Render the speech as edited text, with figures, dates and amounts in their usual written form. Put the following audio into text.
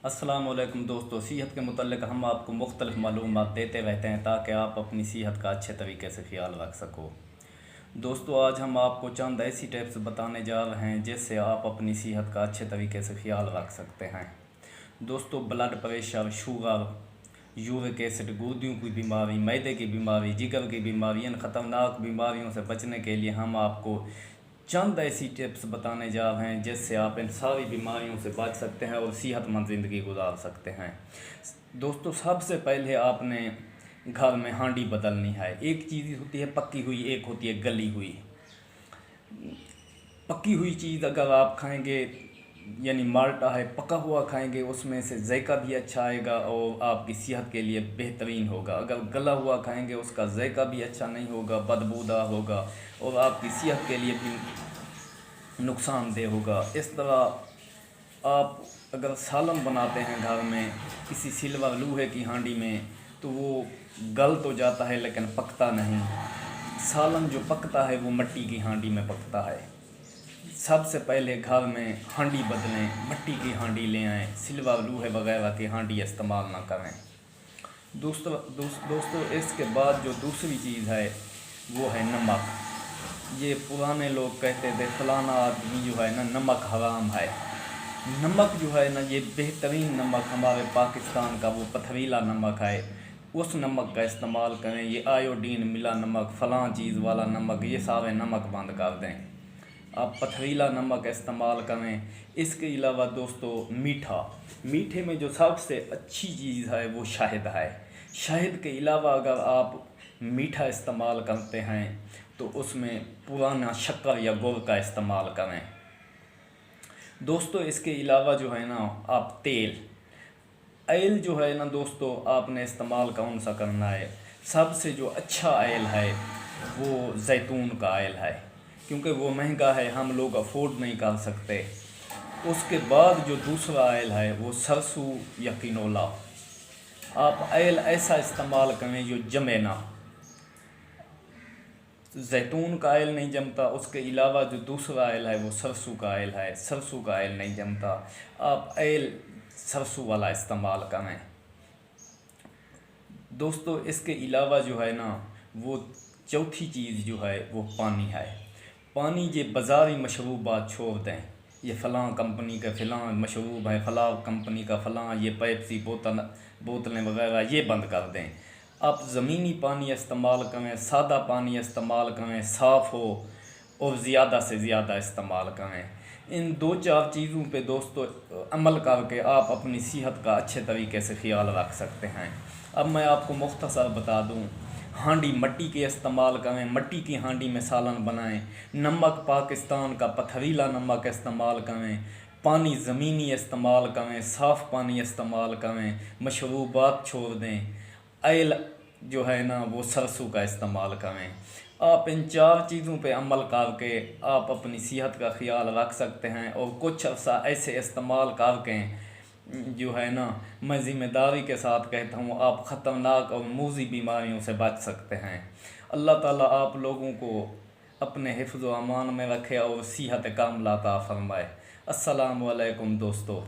अस्सलामुअलैकुम दोस्तों, सेहत के मुतल्लिक़ हम आपको मुख्तलिफ़ मालूमात देते रहते हैं ताकि आप अपनी सेहत का अच्छे तरीके से ख्याल रख सको। दोस्तों, आज हम आपको चंद ऐसी टिप्स बताने जा रहे हैं जिससे आप अपनी सेहत का अच्छे तरीके से ख्याल रख सकते हैं। दोस्तों, blood pressure, sugar, uric acid, गुर्दों की बीमारी, मैदे की बीमारी, जिगर की बीमारी, इन ख़तरनाक बीमारियों से बचने के लिए हम आपको चंद ऐसी टिप्स बताने जा रहे हैं जिससे आप इन सारी बीमारियों से बच सकते हैं और सेहतमंद ज़िंदगी गुजार सकते हैं। दोस्तों, सबसे पहले आपने घर में हांडी बदलनी है। एक चीज़ होती है पकी हुई, एक होती है गली हुई। पकी हुई चीज़ अगर आप खाएंगे, यानी माल्टा है, पका हुआ खाएंगे, उसमें से जायका भी अच्छा आएगा और आपकी सेहत के लिए बेहतरीन होगा। अगर गला हुआ खाएंगे उसका जायका भी अच्छा नहीं होगा, बदबूदार होगा और आपकी सेहत के लिए भी नुकसानदेह होगा। इस तरह आप अगर सालन बनाते हैं घर में किसी सिल्वर लोहे की हांडी में, तो वो गल तो जाता है लेकिन पकता नहीं। सालन जो पकता है वो मिट्टी की हांडी में पकता है। सबसे पहले घर में हांडी बदलें, मिट्टी की हांडी ले आएँ, सिल्वर लोहे वगैरह की हांडी इस्तेमाल ना करें। दोस्तों, इसके बाद जो दूसरी चीज़ है वो है नमक। ये पुराने लोग कहते थे फलाना आदमी जो है ना नमक हराम है। नमक जो है ना, ये बेहतरीन नमक हमारे पाकिस्तान का वो पथरीला नमक है, उस नमक का इस्तेमाल करें। ये आयोडीन मिला नमक, फलां चीज़ वाला नमक, ये सारे नमक बंद कर दें। आप पथरीला नमक इस्तेमाल करें। इसके अलावा दोस्तों, मीठे में जो सबसे अच्छी चीज़ है वो शहद है। शहद के अलावा अगर आप मीठा इस्तेमाल करते हैं तो उसमें पुराना शक्कर या गुड़ का इस्तेमाल करें। दोस्तों, इसके अलावा जो है ना, आप ऑयल जो है ना दोस्तों, आपने इस्तेमाल कौन सा करना है। सबसे जो अच्छा ऑयल है वो जैतून का ऑयल है, क्योंकि वो महंगा है, हम लोग अफोर्ड नहीं कर सकते। उसके बाद जो दूसरा ऑयल है वो सरसों या किनोला। आप ऑयल ऐसा इस्तेमाल करें जो जमे ना। जैतून का ऑयल नहीं जमता, उसके अलावा जो दूसरा ऑयल है वो सरसों का ऑयल है, सरसों का ऑयल नहीं जमता। आप ऑयल सरसों वाला इस्तेमाल करें। दोस्तों, इसके अलावा जो है ना, वो चौथी चीज़ जो है वो पानी है। पानी ये बाज़ारी मशरूबात छोड़ दें। ये फ़लाँ कंपनी का फ़लाँ मशरूब है, फ़लाँ कंपनी का फ़लाँ, ये पेप्सी बोतलें वगैरह ये बंद कर दें। आप ज़मीनी पानी इस्तेमाल करें, सादा पानी इस्तेमाल करें, साफ़ हो और ज़्यादा से ज़्यादा इस्तेमाल करें। इन दो चार चीज़ों पे दोस्तों अमल करके आप अपनी सेहत का अच्छे तरीके से ख्याल रख सकते हैं। अब मैं आपको मुख्तसर बता दूं, हांडी मिट्टी के इस्तेमाल करें, मिट्टी की हांडी में सालन बनाएं। नमक पाकिस्तान का पथरीला नमक इस्तेमाल करें। पानी ज़मीनी इस्तेमाल करें, साफ़ पानी इस्तेमाल करें, मशरूबात छोड़ दें। ऑयल जो है ना वो सरसों का इस्तेमाल करें। आप इन चार चीज़ों पे अमल करके आप अपनी सेहत का ख्याल रख सकते हैं और कुछ अर्सा ऐसे इस्तेमाल करके जो है ना, मैं ज़िम्मेदारी के साथ कहता हूँ, आप ख़तरनाक और मूज़ी बीमारियों से बच सकते हैं। अल्लाह ताला आप लोगों को अपने हिफ्ज़ व अमान में रखे और सेहत कामिला अता फ़रमाए। अस्सलामु अलैकुम दोस्तों।